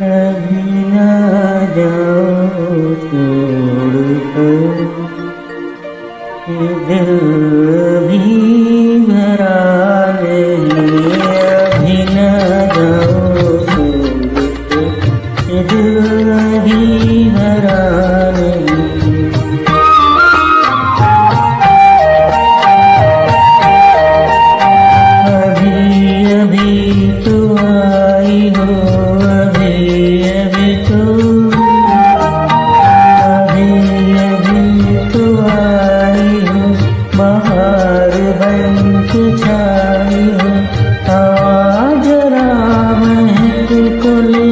अभी ना जाओ छोड़ कर, ये दिल भी भरा नहीं। अभी ना जाओ छोड़ कर, ये दिल भी भरा नहीं। अभी तो आई हो, अभी तो आई हो, बाहर बन के छाई हो। आवाज जरा महक को ले